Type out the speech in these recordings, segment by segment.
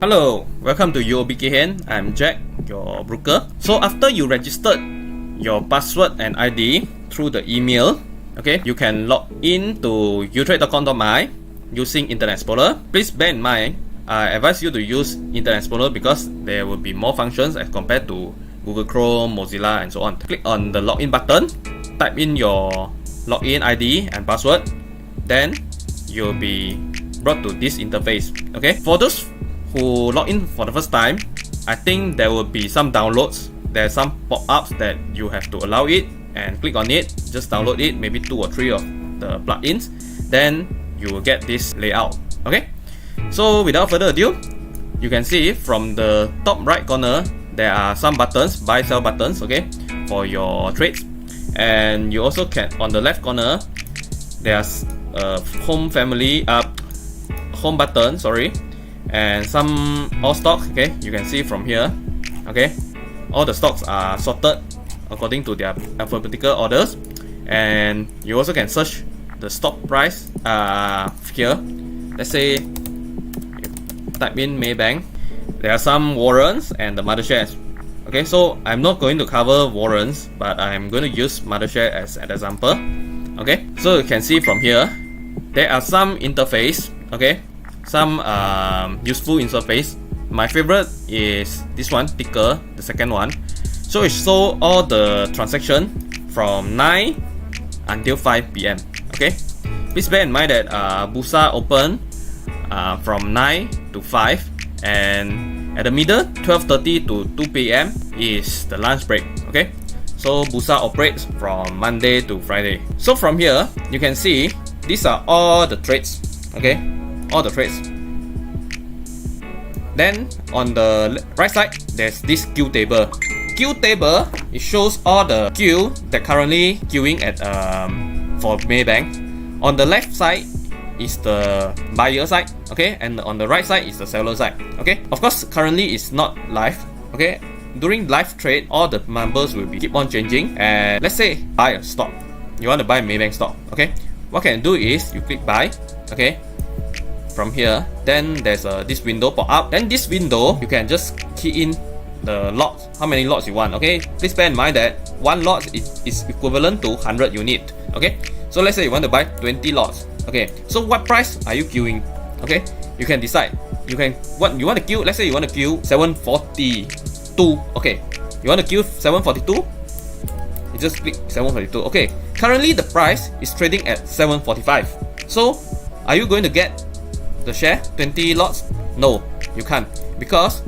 Hello, welcome to UOBKN. I'm Jack, your broker. So after you registered your password and ID through the email, okay, you can log in to utrade.com.my using Internet Explorer. Please bear in mind, I advise you to use Internet Explorer because there will be more functions as compared to Google Chrome, Mozilla, and so on. Click on the login button, type in your login ID and password, then you'll be brought to this interface. Okay, for those who log in for the first time, I think there will be some downloads. There are some pop-ups that you have to allow it and click on it. Just download it, maybe 2 or 3 of the plugins. Then you will get this layout. Okay, so without further ado, you can see from the top right corner there are some buttons, buy sell buttons, okay, for your trades. And you also can, on the left corner, there's home button, sorry, and some all stocks. Okay, you can see from here. Okay, all the stocks are sorted according to their alphabetical orders, and you also can search the stock price here. Let's say type in Maybank. There are some warrants and the mother shares. Okay, so I'm not going to cover warrants, but I'm going to use mother share as an example. Okay, so you can see from here there are some interface. Okay, some useful interface. My favorite is this one, ticker, the second one. So it shows all the transaction from 9 until 5 p.m. Okay, please bear in mind that Bursa open from 9 to 5, and at the middle 12:30 to 2 p.m. is the lunch break. Okay, so Bursa operates from Monday to Friday. So from here you can see these are all the trades. Okay, all the trades. Then on the right side there's this queue table. Queue table, it shows all the queue that currently queuing at for Maybank. On the left side is the buyer side, okay, and on the right side is the seller side. Okay, of course currently it's not live. Okay, during live trade all the numbers will be keep on changing. And let's say buy a stock, you want to buy Maybank stock. Okay, what can you do is you click buy. Okay, from here then there's this window pop up. Then this window you can just key in the lots, how many lots you want. Okay, please bear in mind that one lot is equivalent to 100 unit. Okay, so let's say you want to buy 20 lots. Okay, so what price are you queuing? Okay, you can decide. You can, what you want to queue. Let's say you want to queue 742. Okay, you want to queue 742, you just click 742. Okay, currently the price is trading at 745. So are you going to get the share 20 lots? No, you can't, because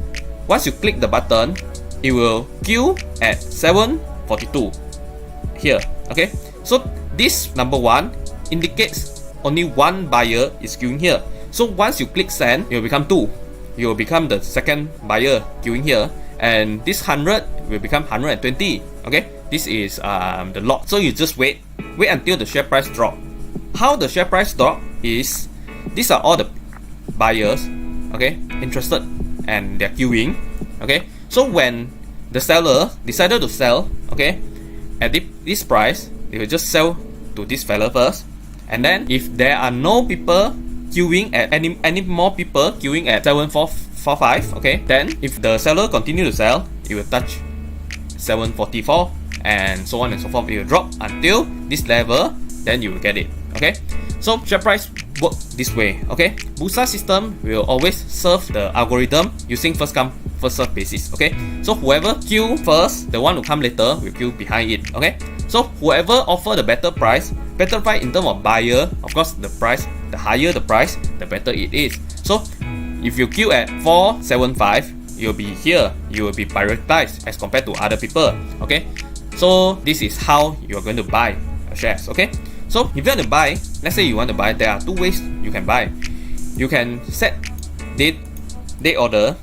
once you click the button, it will queue at 742 here. Okay, so this number 1 indicates only one buyer is queuing here. So once you click send, it will become 2. You will become the second buyer queuing here, and this 100 will become 120. Okay, this is the lot. So you just wait until the share price drop. How the share price drop is, these are all the buyers, okay, interested, and they're queuing. Okay, so when the seller decided to sell, okay, at this price, they will just sell to this seller first. And then if there are no people queuing at any more people queuing at 745, okay, then if the seller continue to sell, it will touch 744 and so on and so forth. It will drop until this level, then you will get it. Okay, so share price work this way. Okay, Bursa system will always serve the algorithm using first come first serve basis. Okay, so whoever queue first, the one who come later will queue behind it. Okay, so whoever offer the better price in terms of buyer, of course the price, the higher the price, the better it is. So if you queue at 475, you'll be here, you will be prioritized as compared to other people. Okay, so this is how you're going to buy shares. Okay, so if you want to buy, let's say you want to buy, there are 2 ways you can buy. You can set date order.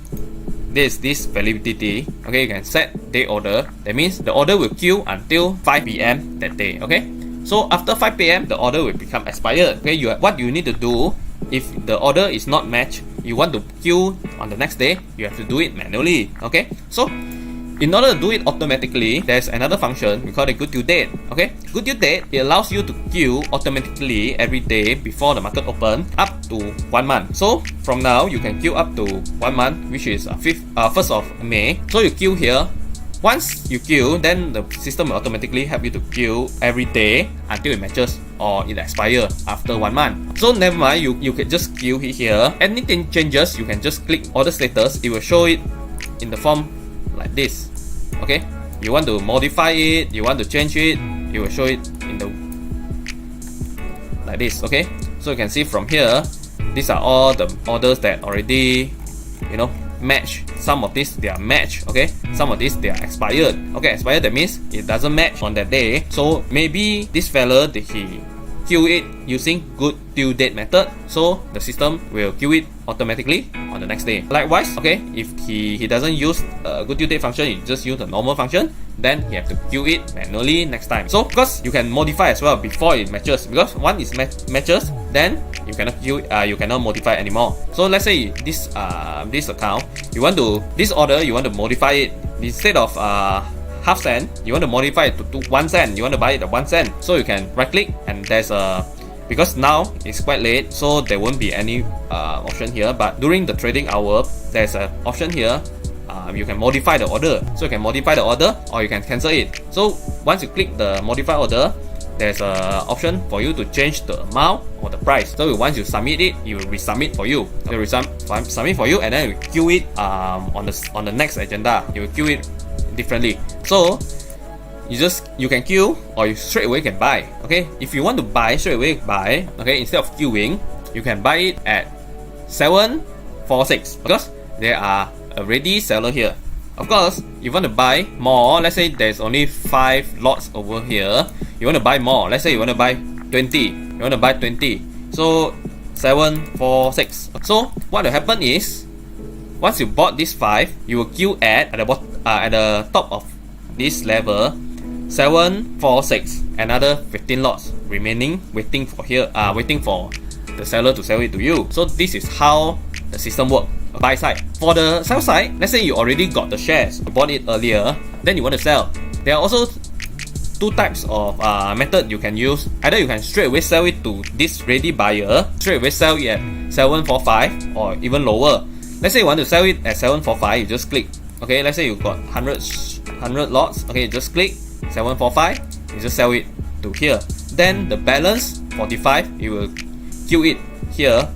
This validity. Okay, you can set date order. That means the order will queue until 5 p.m. that day. Okay, so after 5 p.m. the order will become expired. Okay, what you need to do, if the order is not matched, you want to queue on the next day, you have to do it manually. Okay, so in order to do it automatically, there's another function we call it good due date. Okay, good due date, it allows you to queue automatically every day before the market open up to 1 month. So from now you can queue up to 1 month, which is 1st of May. So you queue here. Once you queue, then the system will automatically help you to queue every day until it matches or it expires after 1 month. So never mind, you can just queue here. Anything changes, you can just click order status. It will show it in the form like this. Okay, you want to modify it, you want to change it, it will show it in the like this. Okay, so you can see from here, these are all the orders that already, you know, match. Some of these they are matched, okay, some of these they are expired. Okay, expired, that means it doesn't match on that day. So maybe this fella, he queue it using good due date method, so the system will queue it automatically on the next day. Likewise, okay, if he doesn't use a good due date function, he just use the normal function, then he have to queue it manually next time. So because you can modify as well before it matches, because once it matches, then you cannot queue, you cannot modify anymore. So let's say this account, you want to, this order, you want to modify it. Instead of half cent, you want to modify it to 1 cent, you want to buy it at 1 cent. So you can right click, and there's a, because now it's quite late, so there won't be any option here, but during the trading hour there's an option here. You can modify the order, so you can modify the order or you can cancel it. So once you click the modify order, there's an option for you to change the amount or the price. So once you submit it, it will resubmit for you. It will submit for you, and then you queue it on the next agenda. You will queue it differently. So you can queue, or you straight away can buy. Okay, if you want to buy, straight away buy. Okay, instead of queuing, you can buy it at 746 because there are already seller here. Of course, you want to buy more. Let's say there's only 5 lots over here. You want to buy more. Let's say you want to buy 20. You want to buy 20. So 746. So what will happen is, once you bought this 5, you will queue at the top of this level 746. Another 15 lots remaining, waiting for the seller to sell it to you. So this is how the system works. Buy side. For the sell side, let's say you already got the shares, you bought it earlier, then you want to sell. There are also 2 types of method you can use. Either you can straight away sell it to this ready buyer, straight away sell it at 745 or even lower. Let's say you want to sell it at 745, you just click. Okay, let's say you got 100 lots. Okay, just click 745, you just sell it to here. Then the balance 45, you will queue it here.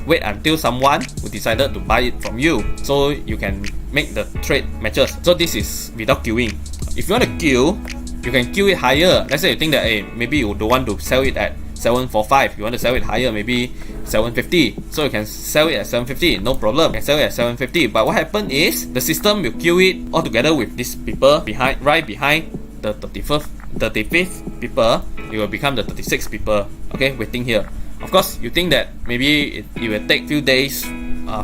Wait until someone who decided to buy it from you, so you can make the trade matches. So this is without queuing. If you want to queue, you can queue it higher. Let's say you think that maybe you don't want to sell it at 745, you want to sell it higher, maybe 750. So you can sell it at 750, no problem. You can sell it at 750. But what happens is the system will queue it all together with these people right behind the 35th people. It will become the 36 people. Okay, waiting here. Of course, you think that maybe it will take few days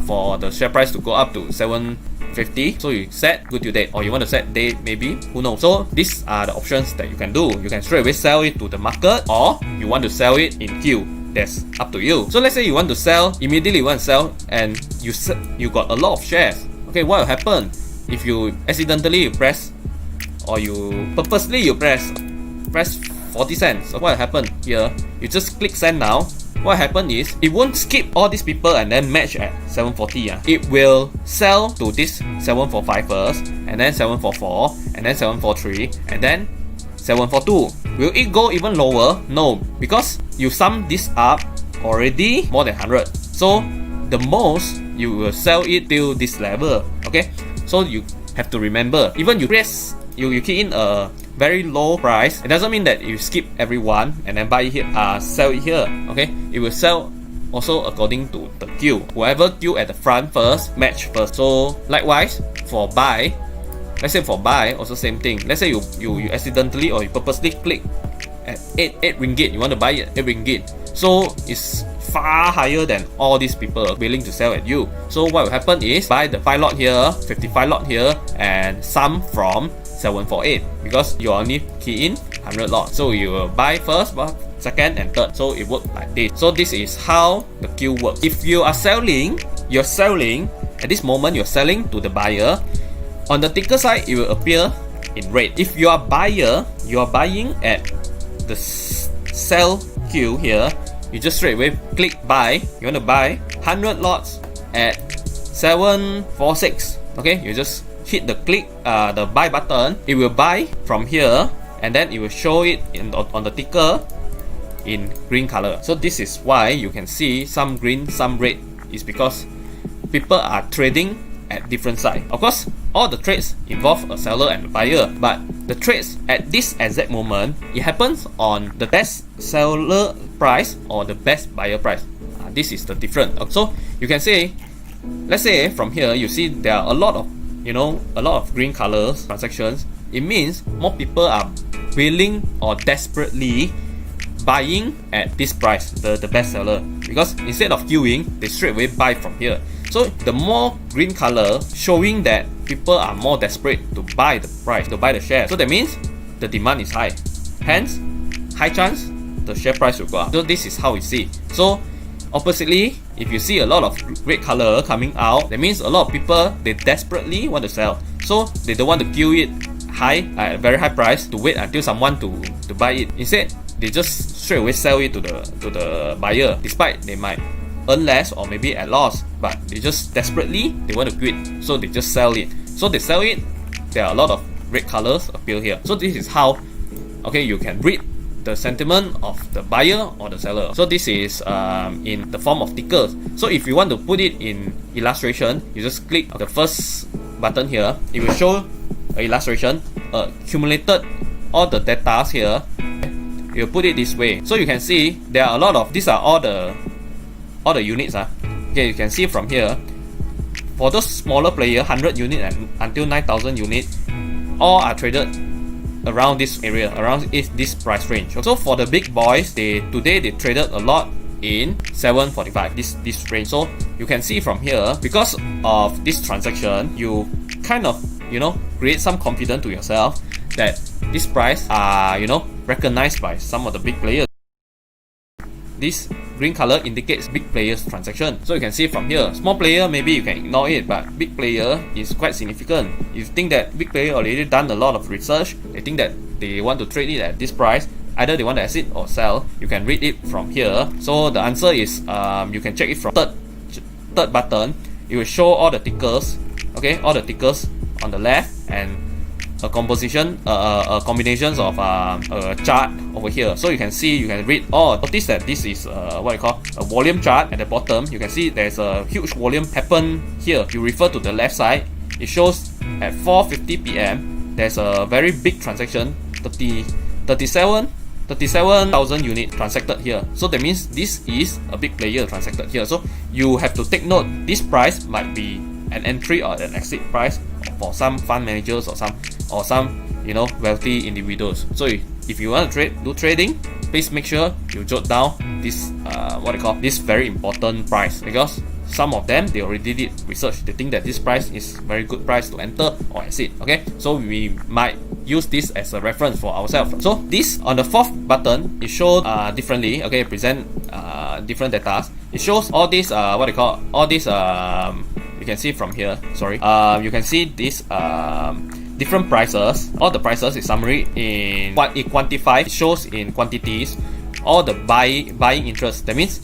for the share price to go up to 750. So you set good due date, or you want to set date, maybe, who knows. So these are the options that you can do. You can straight away sell it to the market, or you want to sell it in queue. That's up to you. So let's say you want to sell, immediately you want to sell, and you got a lot of shares. Okay, what will happen if you accidentally press, or you purposely press 40 cents? So what will happen here? You just click send now. What happened is, it won't skip all these people and then match at 740. It will sell to this 745 first, and then 744, and then 743, and then 742. Will it go even lower? No, because you sum this up already more than 100. So the most you will sell it till this level. Okay, so you have to remember, even you press, you key in a very low price, it doesn't mean that you skip everyone and then buy it here, sell it here. Okay, it will sell also according to the queue. Whoever queue at the front first, match first. So likewise for buy, let's say for buy also same thing. Let's say you accidentally or you purposely click at 8 ringgit, you want to buy it at 8 ringgit. So it's far higher than all these people willing to sell at you. So what will happen is, buy the 5 lot here, 55 lot here, and sum from 748, because you only key in 100 lots. So you will buy first, second and third. So it works like this. So this is how the queue works. If you are selling, you're selling at this moment, you're selling to the buyer. On the ticker side, it will appear in red. If you are buyer, you are buying at the sell queue here. You just straight away click buy. You want to buy 100 lots at 746. Okay, you just hit the the buy button. It will buy from here, and then it will show it on the ticker in green color. So this is why you can see some green, some red. Is because people are trading at different side. Of course, all the trades involve a seller and a buyer, but the trades at this exact moment, it happens on the best seller price or the best buyer price. This is the difference. So you can say, let's say from here you see there are a lot of green colors transactions. It means more people are willing or desperately buying at this price, the best seller, because instead of queuing, they straight away buy from here. So the more green color showing that people are more desperate to buy the price, to buy the share. So that means the demand is high, hence high chance the share price will go up. So this is how we see. So oppositely, if you see a lot of red color coming out, that means a lot of people, they desperately want to sell. So they don't want to queue it high at a very high price to wait until someone to buy it. Instead, they just straight away sell it to the buyer, despite they might earn less or maybe at loss, but they just desperately they want to quit, so they just sell it. So they sell it, there are a lot of red colors appear here. So this is how you can read the sentiment of the buyer or the seller. So this is in the form of tickers. So if you want to put it in illustration, you just click the first button here. It will show an illustration, accumulated all the data here. You put it this way, so you can see there are a lot of, these are all the units. Okay, you can see from here, for those smaller player, 100 unit and until 9,000 unit, all are traded around this area, around this price range. So for the big boys, today they traded a lot in 745, this range. So you can see from here, because of this transaction, you kind of create some confidence to yourself that this price are recognized by some of the big players. This green color indicates big players transaction. So you can see from here, small player maybe you can ignore it, but big player is quite significant. You think that big player already done a lot of research, they think that they want to trade it at this price, either they want to exit or sell. You can read it from here. So the answer is you can check it from third button. It will show all the tickers, all the tickers on the left, and a combinations of a chart over here. So you can see, you can read. Notice that this is what I call a volume chart at the bottom. You can see there's a huge volume happen here. You refer to the left side, it shows at 4:50 p.m. there's a very big transaction, 37,000 units transacted here. So that means this is a big player transacted here. So you have to take note, this price might be an entry or an exit price for some fund managers or some wealthy individuals. So if you want to do trading, please make sure you jot down this this very important price, because some of them, they already did research. They think that this price is very good price to enter or exit. So we might use this as a reference for ourselves. So this on the fourth button, it shows differently. Present different data. It shows all these you can see from here. You can see this different prices. All the prices is summary in what it quantifies. It shows in quantities all the buying interest. That means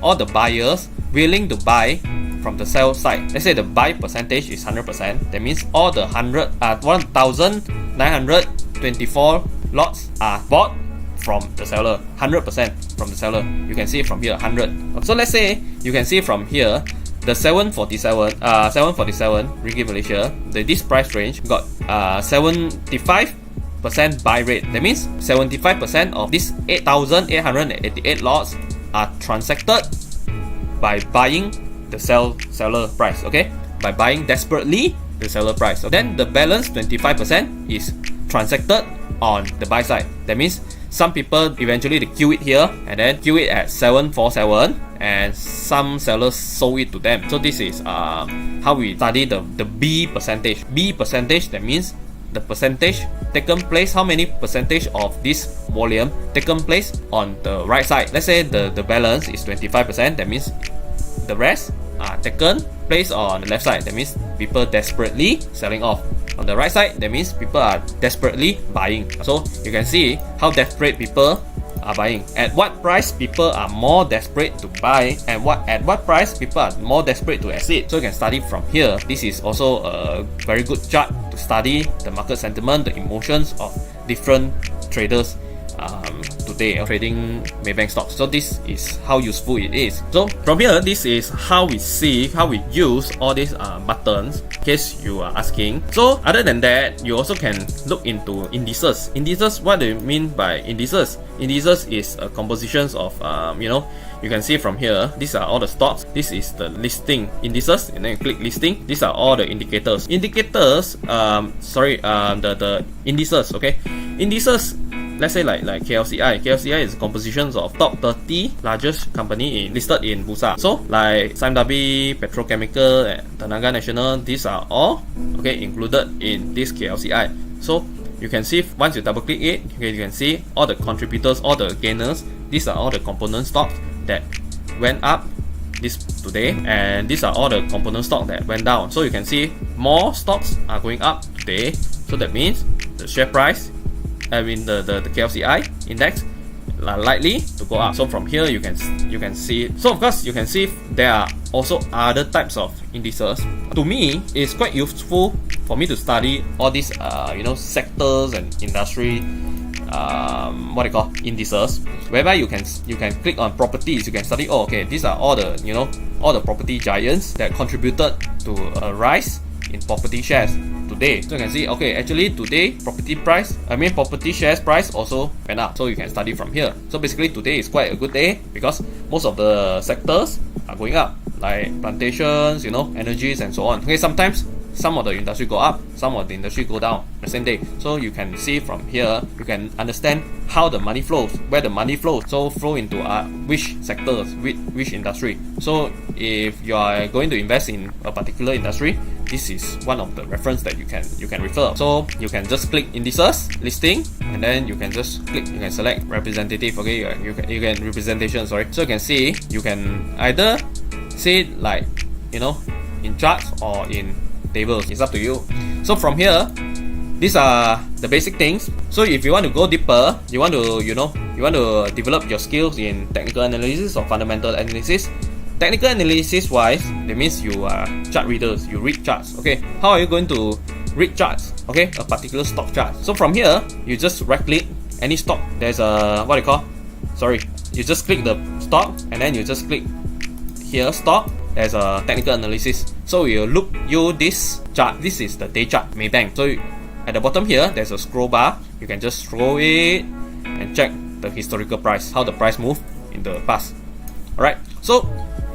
all the buyers willing to buy from the sell side. Let's say the buy percentage is 100%. That means all the 1,924 lots are bought from the seller. 100% from the seller. You can see from here 100. So let's say you can see from here the 747 ringgit Malaysia, this price range got 75% buy rate. That means 75% of these 8,888 lots are transacted by buying the seller price. By buying desperately the seller price. So then the balance 25% is transacted on the buy side. That means some people eventually they queue it here and then queue it at 747, and some sellers sold it to them. So this is how we study the B percentage. B percentage, that means the percentage taken place, how many percentage of this volume taken place on the right side. Let's say the balance is 25%. That means the rest are taken place on the left side. That means people desperately selling off. On the right side, that means people are desperately buying. So you can see how desperate people are buying, at what price people are more desperate to buy, and at what price people are more desperate to exit. So you can study from here. This is also a very good chart to study the market sentiment, the emotions of different traders today trading Maybank stocks. So this is how useful it is. So from here, this is how we use all these buttons, in case you are asking. So other than that, you also can look into indices. Indices, what do you mean by indices? Indices is a compositions of you can see from here, these are all the stocks. This is the listing indices, and then you click listing. These are all the indicators. Indicators, the indices, okay? Indices, let's say like KLCI. KLCI is compositions of top 30 largest company listed in Bursa. So like SIMW, Petrochemical, and Tenaga Nasional, these are all included in this KLCI. So you can see, once you double click it, you can see all the contributors, all the gainers. These are all the component stocks that went up this today, and these are all the component stocks that went down. So you can see more stocks are going up today. So that means the share price, the KLCI index, are likely to go up. So from here you can see. So of course you can see there are also other types of indices. To me, it's quite useful for me to study all these sectors and industry indices, whereby you can click on properties. You can study, these are all the property giants that contributed to a rise in property shares today. So you can see, actually today property shares price also went up. So you can study from here. So basically today is quite a good day because most of the sectors are going up, like plantations, energies and so on. Sometimes some of the industry go up, some of the industry go down the same day. So you can see from here, you can understand how the money flows, where the money flows. So flow into which sectors, which industry. So if you are going to invest in a particular industry, this is one of the reference that you can refer. So you can just click indices, listing, and then you can just click, you can select representative. You can representation, sorry. So you can see, you can either see it like in charts or in tables. It's up to you. So from here, these are the basic things. So if you want to go deeper, you want to develop your skills in technical analysis or fundamental analysis. Technical analysis wise, that means you are chart readers, you read charts. How are you going to read charts? A particular stock chart. So from here, you just right click any stock. There's a you just click the stock, and then you just click here stock. There's a technical analysis. So this chart. This is the day chart Maybank. So at the bottom here, there's a scroll bar. You can just scroll it and check the historical price, how the price moved in the past. Alright. So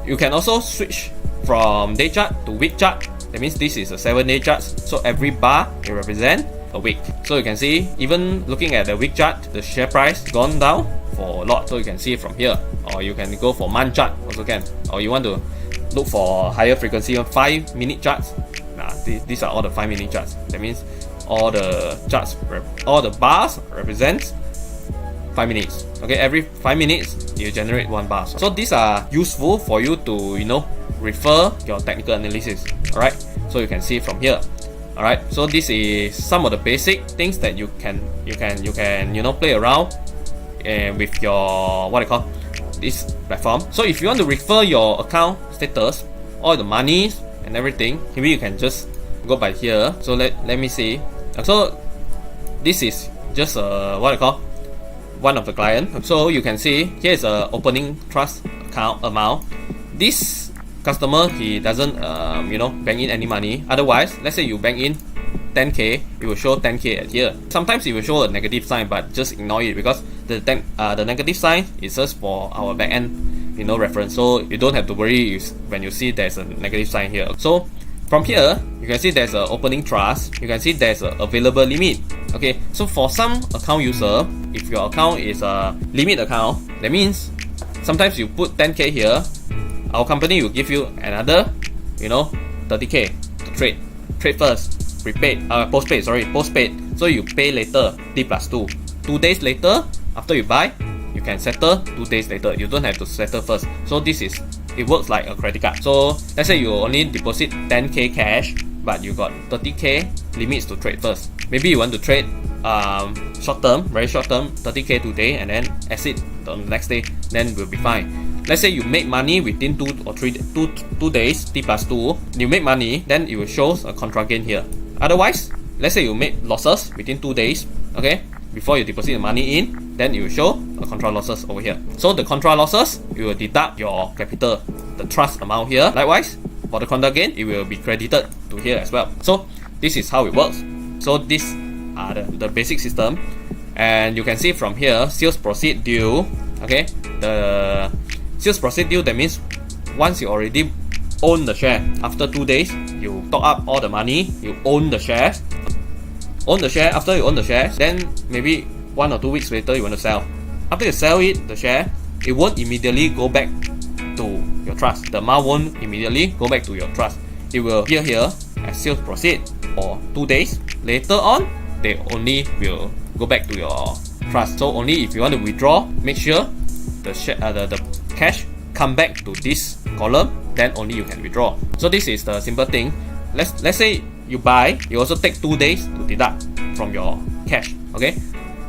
you can also switch from day chart to week chart. That means this is a 7-day chart. So every bar will represent a week. So you can see, even looking at the week chart, the share price gone down for a lot. So you can see from here, or you can go for month chart also can, or you want to look for higher frequency on 5-minute charts. These are all the 5-minute charts. That means all the charts, all the bars represent 5 minutes. Every 5 minutes you generate 1 bar. So these are useful for you to refer your technical analysis. Alright, so you can see from here. Alright, so this is some of the basic things that you can play around with your this platform. So if you want to refer your account status, all the monies and everything, maybe you can just go by here. So let me see. So this is just one of the client. So you can see here is a opening trust account amount. This customer, he doesn't bank in any money. Otherwise, let's say you bank in 10k, it will show 10k at here. Sometimes it will show a negative sign, but just ignore it because the negative sign is just for our back end reference. So you don't have to worry when you see there's a negative sign here. So from here, you can see there's an opening trust. You can see there's an available limit. So for some account user, if your account is a limit account, that means sometimes you put 10k here, our company will give you another 30k to trade first, postpaid. So you pay later, T+2. 2 days later, after you buy, you can settle 2 days later. You don't have to settle first. So it works like a credit card. So let's say you only deposit 10k cash, but you got 30k limits to trade first. Maybe you want to trade short term, very short term, 30k today, and then exit on the next day, then we'll be fine. Let's say you make money within 2 or 3 days, T plus 2, you make money, then it will show a contra gain here. Otherwise, let's say you make losses within 2 days, okay, before you deposit the money in, then it will show a contra losses over here. So the contra losses, you will deduct your capital, the trust amount here. Likewise, for the contra gain, it will be credited to here as well. So this is how it works. So these are the basic system, and you can see from here, sales proceed due. Okay, the sales proceed due, that means once you already own the share, after 2 days, you top up all the money, you own the shares. After you own the shares, then maybe 1 or 2 weeks later you want to sell. After you sell it, the share, it won't immediately go back to your trust. The amount won't immediately go back to your trust. It will appear here as sales proceed for 2 days. Later on, they only will go back to your trust. So only if you want to withdraw, make sure the cash come back to this column, then only you can withdraw. So this is the simple thing. Let's say you buy, you also take 2 days to deduct from your cash. Okay,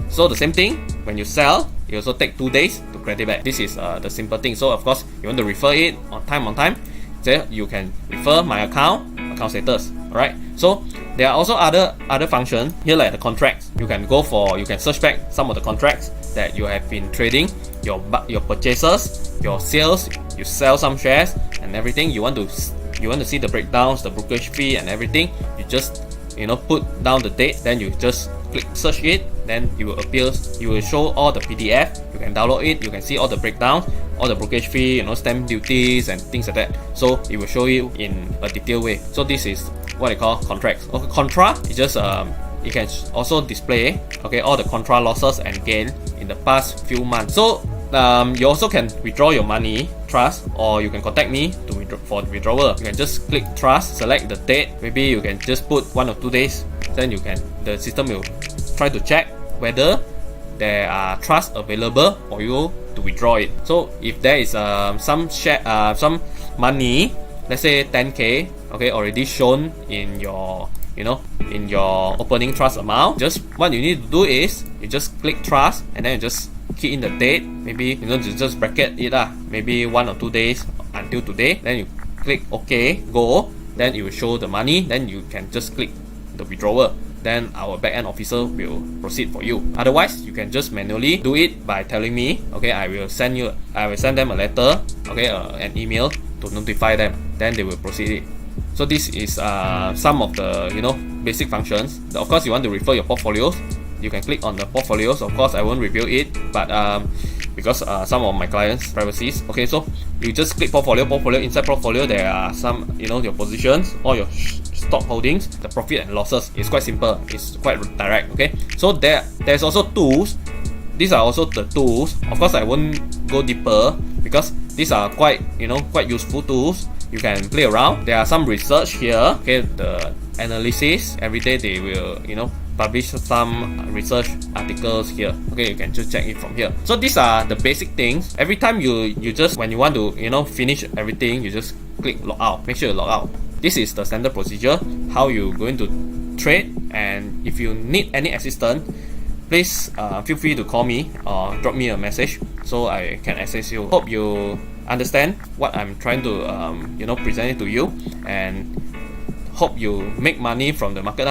so the same thing when you sell, you also take 2 days to credit back. This is the simple thing. So of course you want to refer it on time. So you can refer my account status. Alright, so there are also other functions here, like the contracts. You can search back some of the contracts that you have been trading, your purchases, your sales, you sell some shares and everything. You want to see the breakdowns, the brokerage fee and everything. You just put down the date, then you just click search it, then it will appear. You will show all the PDF. You can download it. You can see all the breakdowns, all the brokerage fee, stamp duties and things like that. So it will show you in a detailed way. So this is what they call contracts. Okay, contra is just you can also display all the contra losses and gain in the past few months. So you also can withdraw your money trust, or you can contact me to for withdrawal. You can just click trust, select the date. Maybe you can just put 1 or 2 days. Then the system will try to check whether there are trusts available for you to withdraw it. So if there is some money, let's say 10k, already shown in your in your opening trust amount, just what you need to do is you just click trust and then you just key in the date. Maybe you just bracket it maybe 1 or 2 days until today. Then you click OK, go. Then it will show the money. Then you can just click the withdrawal. Then our backend officer will proceed for you. Otherwise, you can just manually do it by telling me. I will send them a letter, an email to notify them. Then they will proceed it. So this is some of the basic functions. Of course, you want to refer your portfolios, you can click on the portfolios. Of course, I won't reveal it, but because some of my clients' privacies. Okay, so you just click portfolio. Inside portfolio, there are some your positions, all your stock holdings, the profit and losses. It's quite simple. It's quite direct. Okay, so there's also tools. These are also the tools. Of course, I won't go deeper because these are quite useful tools. You can play around. There are some research here. Okay, the analysis. Every day they will publish some research articles here. Okay, you can just check it from here. So these are the basic things. Every time you just, when you want to finish everything, you just click log out. Make sure you log out. This is the standard procedure how you're going to trade. And if you need any assistance, please feel free to call me or drop me a message so I can assist you. Hope you understand what I'm trying to present it to you, and hope you make money from the market